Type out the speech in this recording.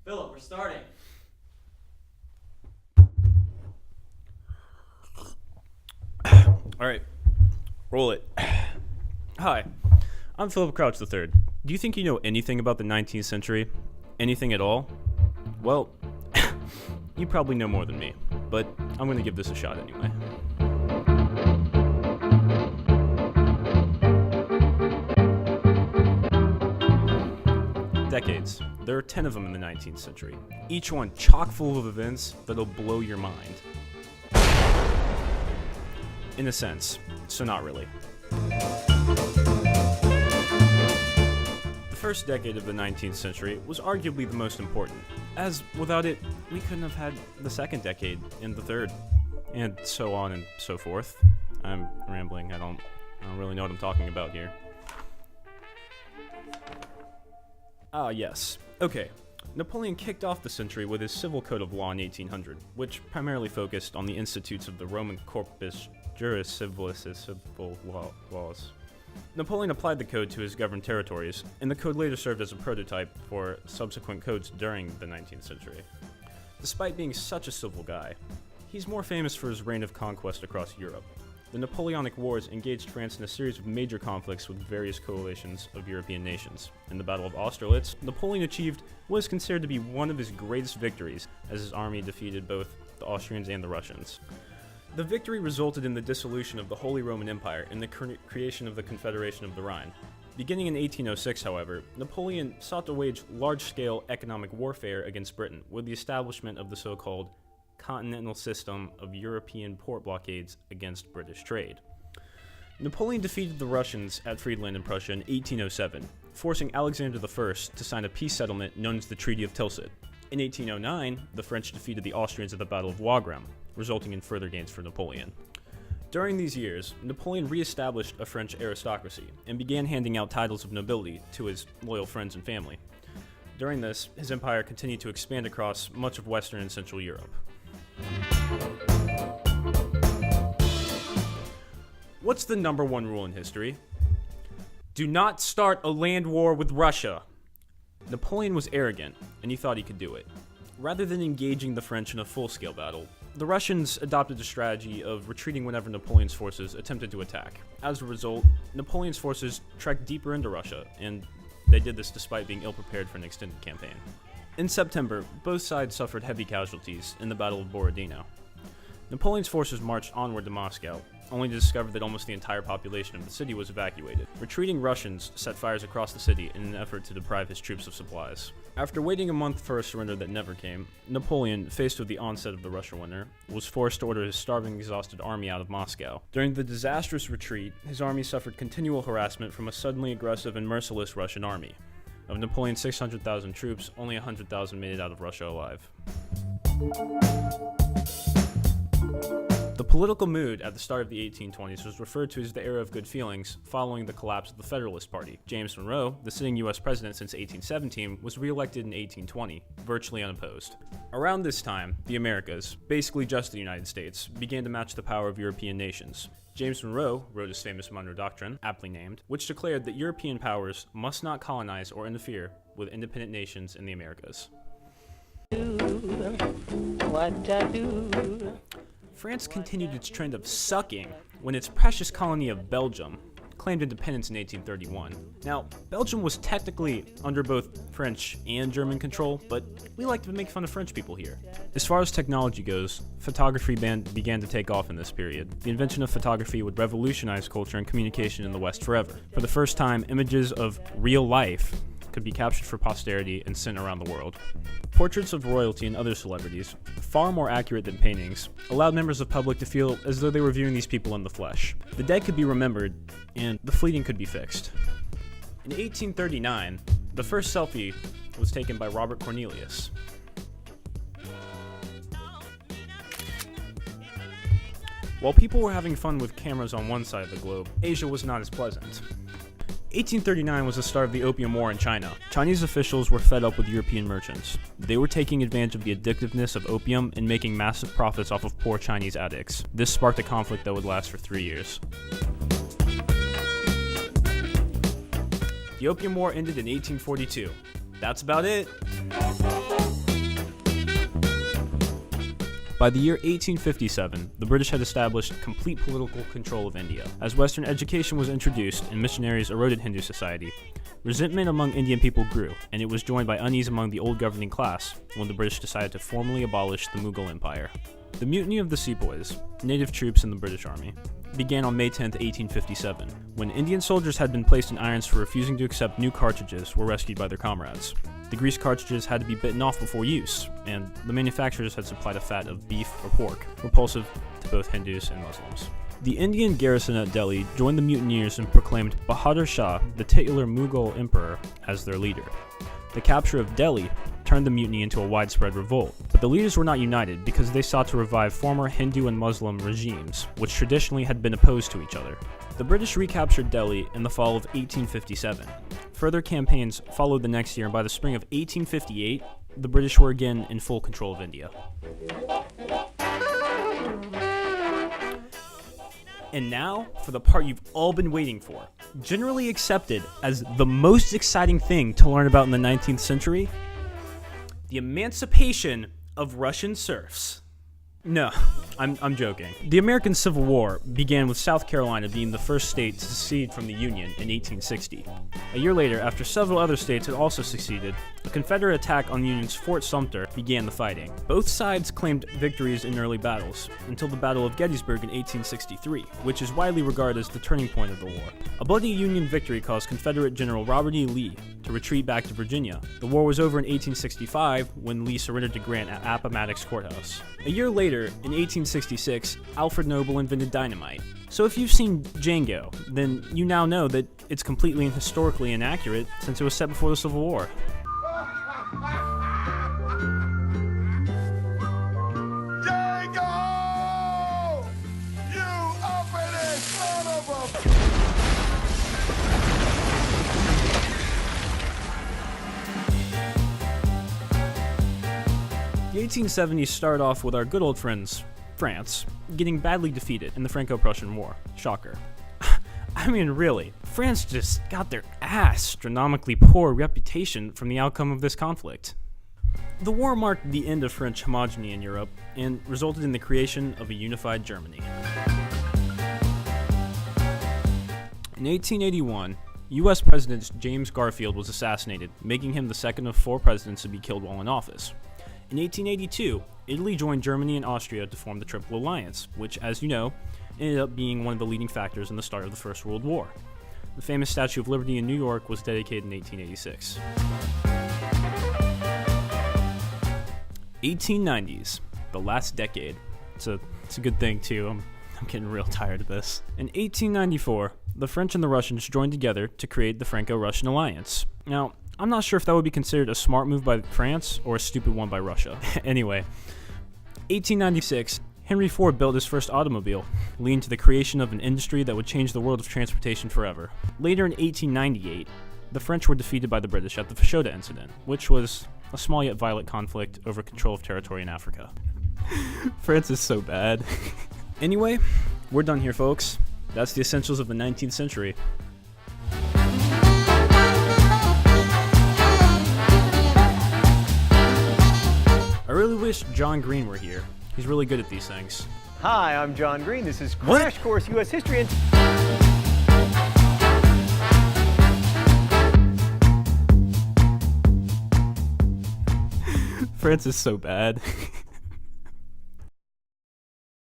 Philip, we're starting. All right, roll it. Hi, I'm Philip Crouch III. Do you think you know anything about the 19th century? Anything at all? Well, you probably know more than me, but I'm going to give this a shot anyway. Decades. There are 10 of them in the 19th century, each one chock full of events that'll blow your mind. In a sense, so not really. The first decade of the 19th century was arguably the most important, as without it, we couldn't have had the second decade and the third, and so on and so forth. I'm rambling, I don't really know what I'm talking about here. Yes. Okay. Napoleon kicked off the century with his Civil Code of Law in 1800, which primarily focused on the institutes of the Roman Corpus Juris Civilis civil laws. Napoleon applied the code to his governed territories, and the code later served as a prototype for subsequent codes during the 19th century. Despite being such a civil guy, he's more famous for his reign of conquest across Europe. The Napoleonic Wars engaged France in a series of major conflicts with various coalitions of European nations. In the Battle of Austerlitz, Napoleon achieved what is considered to be one of his greatest victories, as his army defeated both the Austrians and the Russians. The victory resulted in the dissolution of the Holy Roman Empire and the creation of the Confederation of the Rhine. Beginning in 1806, however, Napoleon sought to wage large-scale economic warfare against Britain with the establishment of the so-called continental system of European port blockades against British trade. Napoleon defeated the Russians at Friedland in Prussia in 1807, forcing Alexander I to sign a peace settlement known as the Treaty of Tilsit. In 1809, the French defeated the Austrians at the Battle of Wagram, resulting in further gains for Napoleon. During these years, Napoleon re-established a French aristocracy and began handing out titles of nobility to his loyal friends and family. During this, his empire continued to expand across much of Western and Central Europe. What's the number one rule in history? Do not start a land war with Russia. Napoleon was arrogant, and he thought he could do it. Rather than engaging the French in a full-scale battle, the Russians adopted a strategy of retreating whenever Napoleon's forces attempted to attack. As a result, Napoleon's forces trekked deeper into Russia, and they did this despite being ill-prepared for an extended campaign. In September, both sides suffered heavy casualties in the Battle of Borodino. Napoleon's forces marched onward to Moscow, only to discover that almost the entire population of the city was evacuated. Retreating Russians set fires across the city in an effort to deprive his troops of supplies. After waiting a month for a surrender that never came, Napoleon, faced with the onset of the Russian winter, was forced to order his starving, exhausted army out of Moscow. During the disastrous retreat, his army suffered continual harassment from a suddenly aggressive and merciless Russian army. Of Napoleon's 600,000 troops, only 100,000 made it out of Russia alive. The political mood at the start of the 1820s was referred to as the era of good feelings following the collapse of the Federalist Party. James Monroe, the sitting U.S. president since 1817, was re-elected in 1820, virtually unopposed. Around this time, the Americas, basically just the United States, began to match the power of European nations. James Monroe wrote his famous Monroe Doctrine, aptly named, which declared that European powers must not colonize or interfere with independent nations in the Americas. France continued its trend of sucking when its precious colony of Belgium claimed independence in 1831. Now, Belgium was technically under both French and German control, but we like to make fun of French people here. As far as technology goes, photography began to take off in this period. The invention of photography would revolutionize culture and communication in the West forever. For the first time, images of real life could be captured for posterity and sent around the world. Portraits of royalty and other celebrities, far more accurate than paintings, allowed members of the public to feel as though they were viewing these people in the flesh. The dead could be remembered, and the fleeting could be fixed. In 1839, the first selfie was taken by Robert Cornelius. While people were having fun with cameras on one side of the globe, Asia was not as pleasant. 1839 was the start of the Opium War in China. Chinese officials were fed up with European merchants. They were taking advantage of the addictiveness of opium and making massive profits off of poor Chinese addicts. This sparked a conflict that would last for 3 years. The Opium War ended in 1842. That's about it. By the year 1857, the British had established complete political control of India. As Western education was introduced and missionaries eroded Hindu society, resentment among Indian people grew, and it was joined by unease among the old governing class when the British decided to formally abolish the Mughal Empire. The Mutiny of the Sepoys, native troops in the British Army, began on May 10, 1857, when Indian soldiers had been placed in irons for refusing to accept new cartridges were rescued by their comrades. The grease cartridges had to be bitten off before use, and the manufacturers had supplied a fat of beef or pork, repulsive to both Hindus and Muslims. The Indian garrison at Delhi joined the mutineers and proclaimed Bahadur Shah, the titular Mughal emperor, as their leader. The capture of Delhi turned the mutiny into a widespread revolt, but the leaders were not united because they sought to revive former Hindu and Muslim regimes, which traditionally had been opposed to each other. The British recaptured Delhi in the fall of 1857. Further campaigns followed the next year, and by the spring of 1858, the British were again in full control of India. And now, for the part you've all been waiting for. Generally accepted as the most exciting thing to learn about in the 19th century, the emancipation of Russian serfs. No, I'm joking. The American Civil War began with South Carolina being the first state to secede from the Union in 1860. A year later, after several other states had also seceded, a Confederate attack on the Union's Fort Sumter began the fighting. Both sides claimed victories in early battles, until the Battle of Gettysburg in 1863, which is widely regarded as the turning point of the war. A bloody Union victory caused Confederate General Robert E. Lee to retreat back to Virginia. The war was over in 1865 when Lee surrendered to Grant at Appomattox Courthouse. A year later, in 1866, Alfred Nobel invented dynamite. So if you've seen Django, then you now know that it's completely and historically inaccurate since it was set before the Civil War. Django! You uppity son of a... The 1870s started off with our good old friends, France, getting badly defeated in the Franco-Prussian War. Shocker. I mean, really, France just got their astronomically poor reputation from the outcome of this conflict. The war marked the end of French hegemony in Europe and resulted in the creation of a unified Germany. In 1881, U.S. President James Garfield was assassinated, making him the second of 4 presidents to be killed while in office. In 1882, Italy joined Germany and Austria to form the Triple Alliance, which, as you know, ended up being one of the leading factors in the start of the First World War. The famous Statue of Liberty in New York was dedicated in 1886. 1890s, the last decade. It's a good thing, too. I'm getting real tired of this. In 1894, the French and the Russians joined together to create the Franco-Russian Alliance. Now, I'm not sure if that would be considered a smart move by France or a stupid one by Russia. Anyway, 1896, Henry Ford built his first automobile, leading to the creation of an industry that would change the world of transportation forever. Later in 1898, the French were defeated by the British at the Fashoda Incident, which was a small yet violent conflict over control of territory in Africa. France is so bad. Anyway, we're done here, folks. That's the essentials of the 19th century. I really wish John Green were here. He's really good at these things. Hi, I'm John Green. This is Crash Course U.S. History. And France is so bad.